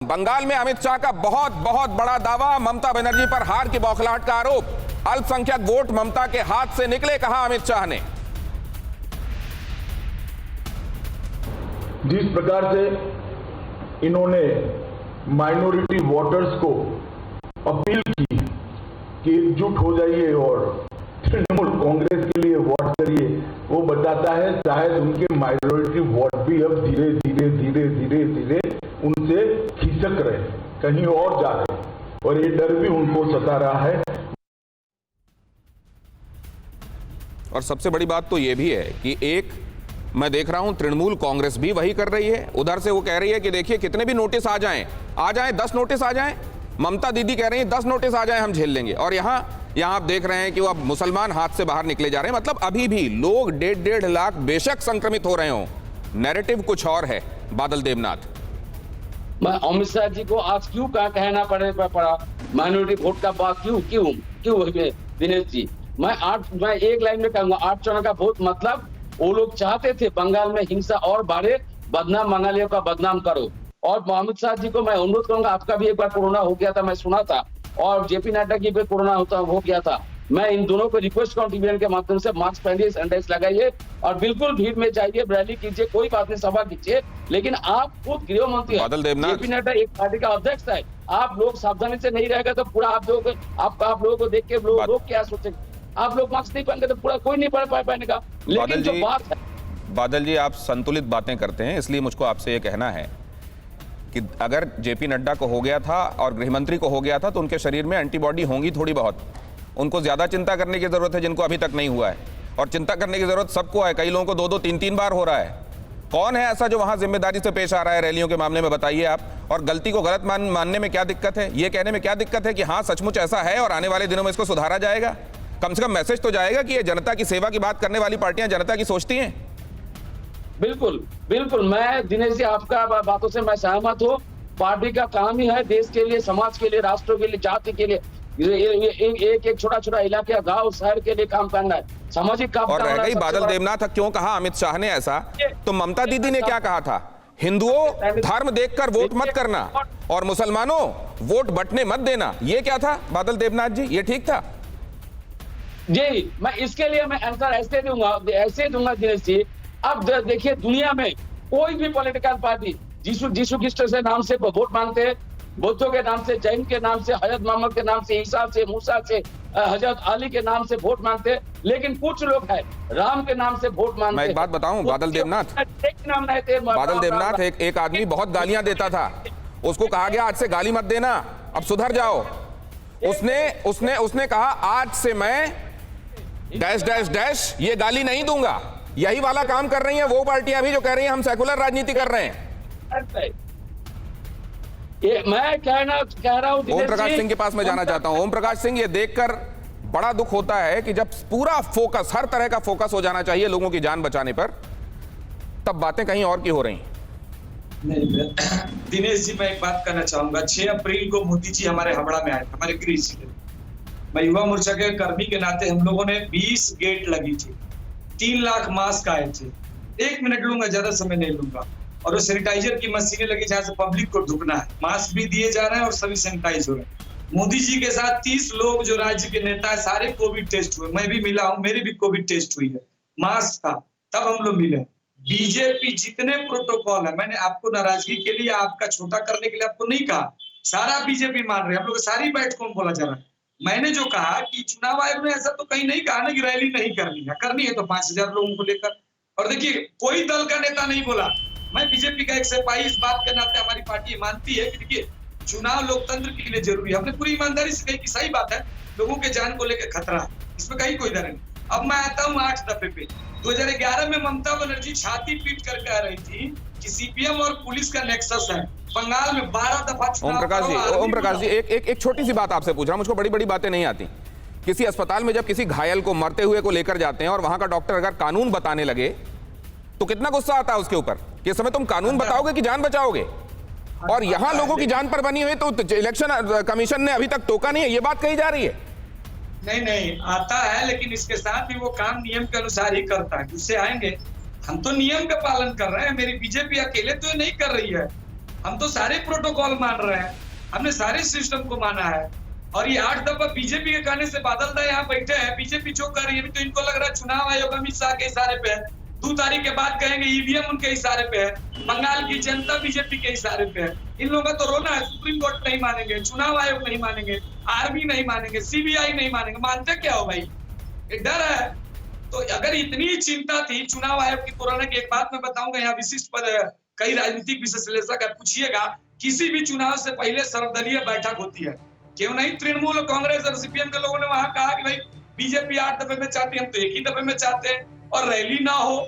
बंगाल में अमित शाह का बहुत बहुत बड़ा दावा, ममता बनर्जी पर हार की बौखलाहट का आरोप। अल्पसंख्यक वोट ममता के हाथ से निकले, कहा अमित शाह ने। जिस प्रकार से इन्होंने माइनॉरिटी वोटर्स को अपील की कि एकजुट हो जाइए और तृणमूल कांग्रेस के लिए वोट करिए, वो बताता है शायद उनके माइनॉरिटी वोट भी अब धीरे धीरे उनसे खिसक रहे, कहीं और जा रहे, और ये डर भी उनको सता रहा है। और सबसे बड़ी बात तो ये भी है कि एक मैं देख रहा हूं तृणमूल कांग्रेस भी वही कर रही है। उधर से वो कह रही है कि देखिए कितने भी नोटिस आ जाएं 10 नोटिस आ जाएं, ममता दीदी कह रही हैं 10 नोटिस आ जाएं हम झेल लेंगे। और यहां आप देख रहे हैं कि वो अब मुसलमान हाथ से बाहर निकले जा रहे हैं। मतलब अभी भी लोग 1.5 लाख बेशक संक्रमित हो रहे हो, नैरेटिव कुछ और है। बादल देवनाथ, मैं अमित शाह जी को आज क्यों कहना पड़ा माइनॉरिटी वोट का बात क्यों दिनेश जी, मैं एक लाइन में कहूंगा 8 चुनाव का वोट मतलब वो लोग चाहते थे बंगाल में हिंसा और बढ़े, बदनाम बंगालियों का बदनाम करो। और अमित शाह जी को मैं अनुरोध करूंगा, आपका भी एक बार कोरोना हो गया था, मैं सुना था, और जेपी नड्डा की भी कोरोना हो गया था। मैं इन दोनों को रिक्वेस्ट करूं टीवी के माध्यम से, मास्क पहनिए, सैनिटाइज लगाइए और बिल्कुल भीड़ में जाइए, रैली कीजिए, कोई बात नहीं, सभा कीजिए, लेकिन आप खुद गृह मंत्री जेपी नड्डा एक पार्टी का अध्यक्ष है, आप लोग सावधानी से नहीं रहेगा तो पूरा आप लोगों को देख के लोग क्या सोचेंगे। आप लोग मास्क नहीं पहनेंगे तो पूरा कोई नहीं पहनेगा। लेकिन जो बात है, बादल जी आप संतुलित बातें करते हैं, इसलिए मुझको आपसे ये कहना है कि अगर जेपी नड्डा को हो गया था और गृहमंत्री को हो गया था तो उनके शरीर में एंटीबॉडी होंगी थोड़ी बहुत, उनको ज्यादा चिंता करने की जरूरत है जिनको अभी तक नहीं हुआ है। और चिंता करने की जरूरत सबको है, कई लोगों को 2-2, 3-3 बार हो रहा है। कौन है ऐसा जो वहां जिम्मेदारी से पेश आ रहा है रैलियों के मामले में, बताइए आप। और गलती को गलत मानने में क्या दिक्कत है, ये कहने में क्या दिक्कत है कि हाँ सचमुच ऐसा है और आने वाले दिनों में इसको सुधारा जाएगा। कम से कम मैसेज तो जाएगा कि ये जनता की सेवा की बात करने वाली पार्टियां जनता की सोचती हैं। बिल्कुल बिल्कुल मैं दिनेश जी आपका बातों से मैं सहमत हूँ। पार्टी का काम ही है देश के लिए, समाज के लिए, राष्ट्र के लिए, जाति के लिए, एक छोटा इलाके, गांव, शहर के लिए काम करना है, सामाजिक काम। और रह गई बादल देवनाथ, क्यों कहा अमित शाह ने ऐसा, तो ममता दीदी ने क्या कहा था, हिंदुओं धर्म देखकर वोट मत करना और मुसलमानों वोट बंटने मत देना, ये क्या था बादल देवनाथ जी, ये ठीक था? जी, मैं इसके लिए मैं आंसर ऐसे दूंगा दिनेश जी। अब देखिए दुनिया में कोई भी पॉलिटिकल पार्टी यीशु ख्रिस्ट के नाम से वोट मांगते हैं, बुद्धों के नाम से, जैन के नाम से, हजरत मोहम्मद के नाम से, ईसा से, मूसा से, हजरत अली के नाम से वोट मांगते हैं। लेकिन कुछ लोग हैं राम के नाम से वोट मांगते हैं। मैं एक बात बताऊं बादल देवनाथ, एक आदमी बहुत गालियां देता था, उसको कहा गया आज से गाली मत देना, अब सुधर जाओ। उसने कहा आज से मैं डैश डैश डैश ये गाली नहीं दूंगा। यही वाला काम कर रही हैं वो पार्टियां भी जो कह रही हैं हम सेकुलर राजनीति कर रहे हैं। ये मैं कह रहा हूं ओम प्रकाश सिंह के पास मैं जाना चाहता हूं। ओम प्रकाश सिंह, ये देखकर बड़ा दुख होता है कि जब पूरा फोकस, हर तरह का फोकस हो जाना चाहिए लोगों की जान बचाने पर, तब बातें कहीं और की हो रही। नहीं दिनेश जी, मैं एक बात करना चाहूंगा। 6 अप्रैल को मोदी जी हमारे हावड़ा में आए, हमारे गृह जिले में। मैं युवा मोर्चा के कर्मी के नाते हम लोगों ने 20 गेट लगी थी, 3 लाख मास्क आए थे। 1 मिनट लूंगा, ज्यादा समय नहीं लूंगा। और वो सैनिटाइजर की मशीनें लगी जहां से पब्लिक को ढुकना है, मास्क भी दिए जा रहे हैं और सभी सैनिटाइज हो रहे हैं। मोदी जी के साथ 30 लोग जो राज्य के नेता है सारे कोविड टेस्ट हुए, मैं भी मिला हूं, मेरी भी कोविड टेस्ट हुई है, मास्क था, तब हम लोग मिले। बीजेपी जितने प्रोटोकॉल है, मैंने आपको नाराजगी के लिए, आपका छोटा करने के लिए आपको नहीं कहा, सारा बीजेपी मान रहे हैं। हम लोग सारी बैठकों में बोला जा रहा है। मैंने जो कहा कि चुनाव आयोग ने ऐसा तो कहीं नहीं कहा ना कि रैली नहीं करनी है तो 5000 लोगों को लेकर। और देखिए कोई दल का नेता नहीं बोला, मैं बीजेपी का एक सिपाही इस बात के नाते हमारी पार्टी मानती है कि देखिए चुनाव लोकतंत्र के लिए जरूरी है। हमने पूरी ईमानदारी से कही कि सही बात है, लोगों के जान को लेकर खतरा है, इसमें कहीं कोई डर नहीं। अब मैं आता हूँ 8 दफे पे। 2011 में ममता बनर्जी छाती पीट कर कह रही थी कि सीपीएम और पुलिस का नेक्सस है। बंगाल में 12 दफा चुनाव। ओम प्रकाश जी एक छोटी सी बात आपसे पूछ रहा हूं, मुझको बड़ी बड़ी बातें नहीं आती। किसी अस्पताल में जब किसी घायल को, मरते हुए को लेकर जाते हैं और वहां का डॉक्टर अगर कानून बताने लगे तो कितना गुस्सा आता है उसके ऊपर कि इस समय तुम कानून बताओगे कि जान बचाओगे। और यहां लोगों की जान पर बनी हुई तो इलेक्शन कमीशन ने अभी तक टोका नहीं है, ये बात कही जा रही है। नहीं आता है, लेकिन इसके साथ ही वो काम नियम के अनुसार ही करता है। उससे आएंगे, हम तो नियम का पालन कर रहे हैं। मेरी बीजेपी अकेले तो नहीं कर रही है, हम तो सारे प्रोटोकॉल मान रहे हैं, हमने सारे सिस्टम को माना है। और ये 8 दफा बीजेपी के कहने से बादल दा यहाँ बैठे हैं, बीजेपी जो कर रही है तो इनको लग रहा है चुनाव आयोग अमित शाह के इशारे पे है। 2 तारीख के बाद कहेंगे ईवीएम उनके इशारे पे है, बंगाल की जनता बीजेपी के इशारे पे है। इन लोगों का तो रोना है, सुप्रीम कोर्ट नहीं मानेंगे, चुनाव आयोग नहीं मानेंगे, आर्मी नहीं मानेंगे, सीबीआई नहीं मानेंगे, मानते क्या हो भाई? ये डर है। तो अगर इतनी चिंता थी चुनाव आयोग की कोरोना की, एक बात मैं बताऊंगा यहाँ विशिष्ट पर कई राजनीतिक विश्लेषक पूछिएगा, किसी भी चुनाव से पहले सर्वदलीय बैठक होती है। क्यों नहीं तृणमूल, कांग्रेस और सीपीएम के लोगों ने वहां कहा कि भाई बीजेपी 8 दफे में चाहती है, हम तो 1 ही दफे में चाहते हैं, और रैली ना हो।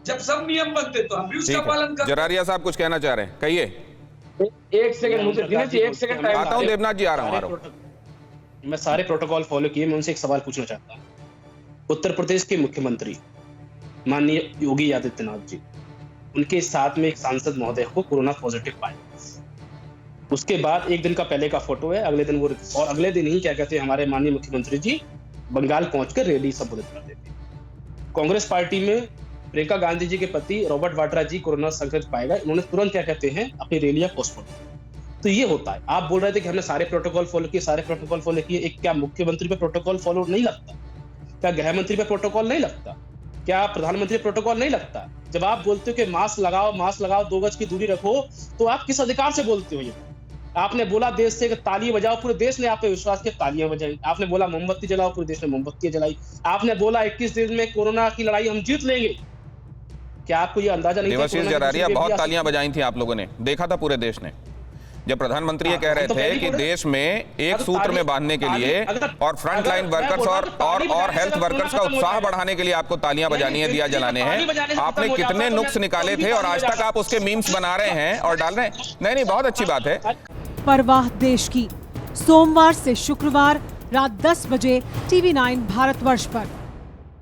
जब सब नियम बनते तो हम भी उसका पालन करते। जरारिया साहब कुछ कहना चाह रहे हैं, कहिए। एक सेकंड मुझे दिनेश जी, 1 सेकंड टाइम आता हूं, देवनाथ जी आ रहा हूं। मैं सारे प्रोटोकॉल फॉलो किए, मैं उनसे एक सवाल पूछना चाहता हूँ। उत्तर प्रदेश के मुख्यमंत्री माननीय योगी आदित्यनाथ जी, उनके साथ में एक सांसद महोदय को कोरोना पॉजिटिव पाया। उसके बाद एक दिन का पहले का फोटो है, अगले दिन वो, और अगले दिन ही क्या कहते हैं हमारे माननीय मुख्यमंत्री जी बंगाल पहुंचकर रैली संबोधित कर देते हैं। कांग्रेस पार्टी में प्रियंका गांधी जी के पति रॉबर्ट वाड्रा जी कोरोना संक्रमित पाए गए, उन्होंने तुरंत क्या कहते हैं अपनी रैलियां पोस्टपोन। तो ये होता है। आप बोल रहे थे कि हमने सारे प्रोटोकॉल फॉलो किए, सारे प्रोटोकॉल फॉलो किए, एक क्या मुख्यमंत्री पे प्रोटोकॉल फॉलो नहीं लगता? क्या गृह मंत्री पे प्रोटोकॉल नहीं लगता? क्या प्रधानमंत्री पे प्रोटोकॉल नहीं लगता? जब आप बोलते हो कि मास्क लगाओ 2 गज की दूरी रखो, तो आप किस अधिकार से बोलते हो? ये आपने बोला देश से ताली बजाओ, पूरे देश ने आप पे विश्वास किया, तालियां बजाई। आपने बोला मोमबत्ती जलाओ, पूरे देश ने मोमबत्ती जलाई। आपने बोला 21 दिन में कोरोना की लड़ाई हम जीत लेंगे। क्या आपको ये अंदाजा नहीं था? देवाशीष जरारिया, बहुत तालियां बजाई थी आप लोगों ने, देखा था पूरे देश ने, जब प्रधानमंत्री ये कह रहे थे कि देश में एक सूत्र में बांधने के लिए और फ्रंट लाइन वर्कर्स और हेल्थ वर्कर्स का उत्साह बढ़ाने के लिए आपको तालियां बजानी है, दिया जलाने हैं। आपने कितने नुक्स निकाले थे और आज तक आप उसके मीम्स बना रहे हैं और डाल रहे हैं। नहीं, बहुत अच्छी बात है। परवाह देश की, सोमवार से शुक्रवार रात 10 बजे TV9 भारतवर्ष पर।